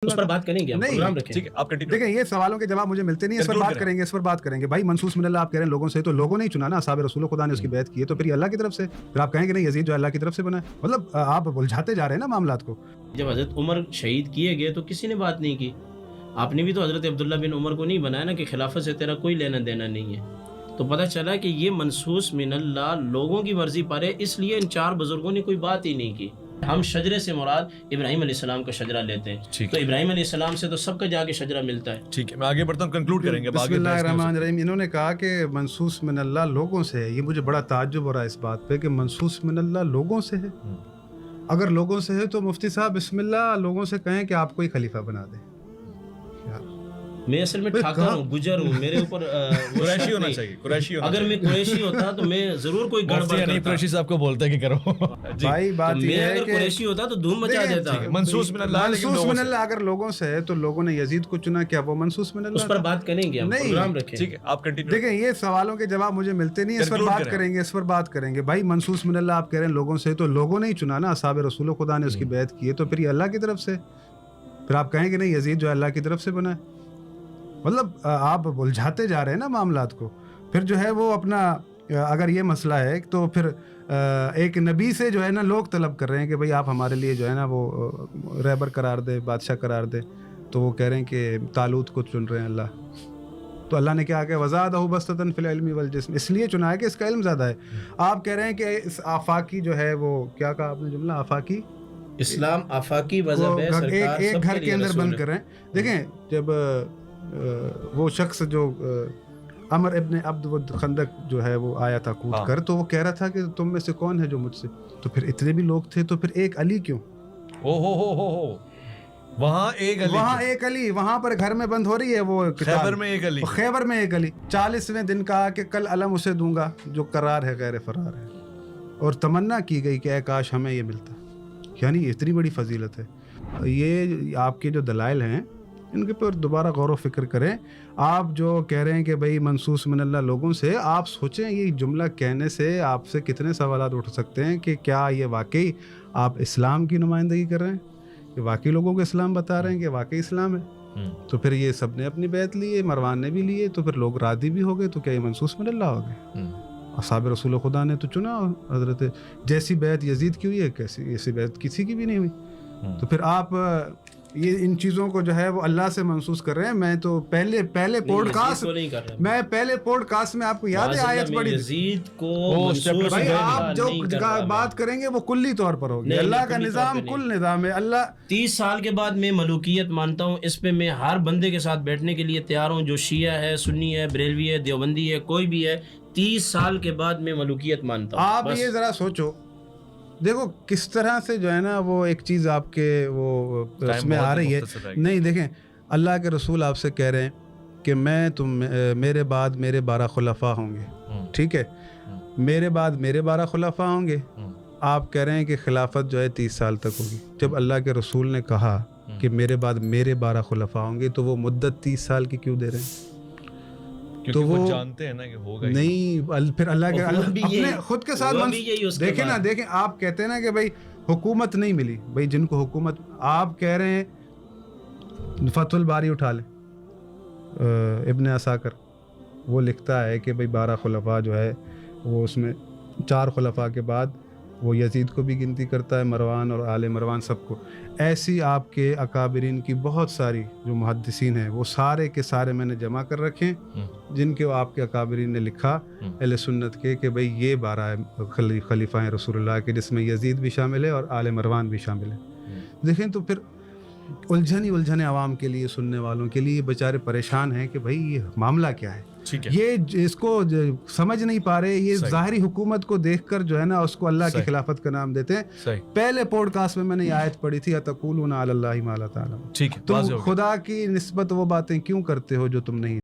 उस पर बात करेंगे, हम प्रोग्राम रखेंगे। ठीक है, आप कंटिन्यू। देखें, ये सवालों के जवाब मुझे मिलते नहीं है, इस पर बात करेंगे, इस पर बात करेंगे। भाई मंसूस मिनल्लाह आप कह रहे हैं लोगों से, तो लोगों ने ही चुना ना, साहब रसूल खुदा ने उसकी बैत की है, तो फिर ये अल्लाह की तरफ से। फिर आप कहेंगे नहीं, यजीद जो अल्लाह की तरफ से बना है। मतलब आप उलझाते जा रहे हैं ना मामलात को। जब हजरत उमर शहीद किए गए तो किसी ने बात नहीं की। आपने भी तो हजरत अब्दुल्ला बिन उमर को नहीं बनाया ना कि खिलाफत से तेरा कोई लेना देना नहीं है। तो पता चला कि ये मनसूस मिनल्लाह लोगों की मर्जी पर है, इसलिए इन चार बुजुर्गों ने कोई बात ही नहीं की। हम शजरे से मुराद इब्राहिम अलैहिस्सलाम का शजरा लेते हैं, तो इब्राहिम अलैहिस्सलाम से तो सबका जाके शजरा मिलता है। ठीक है, मैं आगे बढ़ता हूँ, कंक्लूड करेंगे। बिस्मिल्लाहिर्रहमानिर्रहीम। इन्होंने कहा कि मनसूस मिनल्लाह लोगों से है। ये मुझे बड़ा ताज्जुब हो रहा है इस बात पे कि मनसूस मिनल्लाह लोगों से है। अगर लोगों से है तो मुफ्ती साहब बिस्मिल्लाह लोगों से कहें कि आपको ही खलीफा बना दे। मैं असल में ठाकर हूँ, गुजर हूँ, मेरे ऊपर कुरैशी होना चाहिए, कुरैशी होना अगर मैं कुरैशी होता तो मैं जरूर कोई गड़बड़ करता। कुरैशी साहब को बोलता है कि करो। भाई बात तो ये मैं है अगर कि कुरैशी होता तो धूम मचा देता। मनसूस मिनल्लाह अगर लोगों से है तो लोगों ने यजीद को चुना, क्या वो मनसूस मिनल्लाह? उस पर बात करेंगे, हम प्रोग्राम रखेंगे। ठीक है, आप कंटिन्यू। देखें, ये सवालों के जवाब मुझे मिलते नहीं है, इस पर बात करेंगे, इस पर बात करेंगे। भाई मनसूस मिनल्लाह आप कह रहे हैं लोगों से, तो लोगों ने ही चुना ना, साहब रसूल खुदा ने उसकी बैत की है, तो फिर ये अल्लाह की तरफ से। फिर आप कहेंगे नहीं, यजीद जो अल्लाह की तरफ से बना है। मतलब आप उलझाते जा रहे हैं ना मामलात को। फिर जो है वो अपना, अगर ये मसला है तो फिर एक नबी से जो है ना लोग तलब कर रहे हैं कि भाई आप हमारे लिए जो है ना वो रहबर करार दे, बादशाह करार दे। तो वो कह रहे हैं कि तालूत को चुन रहे हैं अल्लाह। तो अल्लाह ने क्या कहा, वज़ादहु बस्ततन फिल इल्मी वल जिस्म, इसलिए चुना है कि इसका इल्म ज़्यादा है। आप कह रहे हैं कि इस आफाकी जो है वो, क्या कहा आपने जुमला, आफाकी इस्लाम आफाकी मज़हब है, सरकार एक घर के अंदर बंद कर रहे हैं। देखें, जब वो शख्स जो अमर इब्न अब्द खंदक जो है वो आया था कूद कर, तो वो कह रहा था कि तुम में से कौन है जो मुझसे, तो फिर इतने भी लोग थे तो फिर एक अली क्यों? हो वहाँ एक अली, वहाँ पर घर में बंद हो रही है वो खैबर में एक अली, खैबर में एक अली। 40वें दिन कहा कि कल अलम उसे दूंगा जो करार है गैर फरार है, और तमन्ना की गई कि ऐ काश हमें ये मिलता। यानी इतनी बड़ी फजीलत है। ये आपके जो दलाइल हैं इनके पर दोबारा गौर व फिक्र करें। आप जो कह रहे हैं कि भाई मनसूस मिनल्लाह लोगों से, आप सोचें ये जुमला कहने से आपसे कितने सवालात उठ सकते हैं कि क्या ये वाकई आप इस्लाम की नुमाइंदगी कर रहे हैं, कि वाकई लोगों को इस्लाम बता रहे हैं कि वाकई इस्लाम है। तो फिर ये सब ने अपनी बैत ली है, मरवान ने भी लिए, तो फिर लोग रादी भी हो गए, तो क्या ये मनसूस मिनल्लाह हो गए? साहब रसूल खुदा ने तो चुना, हजरत जैसी बैत यजीद की हुई है, कैसी ऐसी बैत किसी की भी नहीं हुई। तो फिर आप ये इन चीज़ों को जो है वो अल्लाह से महसूस कर रहे हैं। मैं तो पहले पॉडकास्ट में आपको याद है आयत पढ़ी यजीद को भाई, आप जो बात करेंगे वो कुल्ली तौर पर होगी। अल्लाह का निज़ाम कुल निज़ाम है। अल्लाह 30 साल के बाद मैं मलूकियत मानता हूँ, इस पे मैं हर बंदे के साथ बैठने के लिए तैयार हूँ, जो शिया है, सुन्नी है, बरेलवी है, देवबंदी है, कोई भी है। 30 साल के बाद मैं मलूकियत मानता हूँ। आप ये ज़रा सोचो, देखो किस तरह से जो है ना वो एक चीज़ आपके वो उसमें आ रही है। नहीं, देखें, अल्लाह के रसूल आपसे कह रहे हैं कि मेरे बाद मेरे 12 खुलफा होंगे, ठीक है, मेरे बाद मेरे 12 खुलफा होंगे। आप कह रहे हैं कि खिलाफत जो है 30 साल तक होगी। जब अल्लाह के रसूल ने कहा कि मेरे बाद मेरे 12 खुलफा होंगे, तो वो मुद्दत 30 साल की क्यों दे रहे हैं? तो वो जानते हैं ना कि होगा नहीं। फिर अल्लाह के अपने खुद के साथ देखें ना, देखें, आप कहते हैं ना कि भाई हुकूमत नहीं मिली। भाई जिनको हुकूमत, आप कह रहे हैं फतहुल बारी उठा लें, इब्न असाकर वो लिखता है कि भाई 12 खुलफा जो है वो उसमें 4 खुलफा के बाद वो यजीद को भी गिनती करता है, मरवान और आले मरवान सबको। ऐसी आपके अकाबरीन की बहुत सारी जो मुहद्दिसीन हैं वो सारे के सारे मैंने जमा कर रखे हैं, जिनके आपके अकाबरीन ने लिखा अहले सुन्नत के कि भाई ये 12 खलीफा हैं रसूलुल्लाह के, जिसमें यजीद भी शामिल है और आले मरवान भी शामिल है। देखें, तो फिर उलझन ही उलझने आवाम के लिए, सुनने वालों के लिए बेचारे परेशान हैं कि भाई ये मामला क्या है। ये इसको समझ नहीं पा रहे। ये ज़ाहिरी हुकूमत को देखकर जो है ना उसको अल्लाह की खिलाफत का नाम देते हैं। पहले पॉडकास्ट में मैंने ये आयत पढ़ी थी, अतक़ूलूना अला अल्लाहि मा ला ताअलमून। ठीक है, तुम खुदा की निस्बत वो बातें क्यों करते हो जो तुम नहीं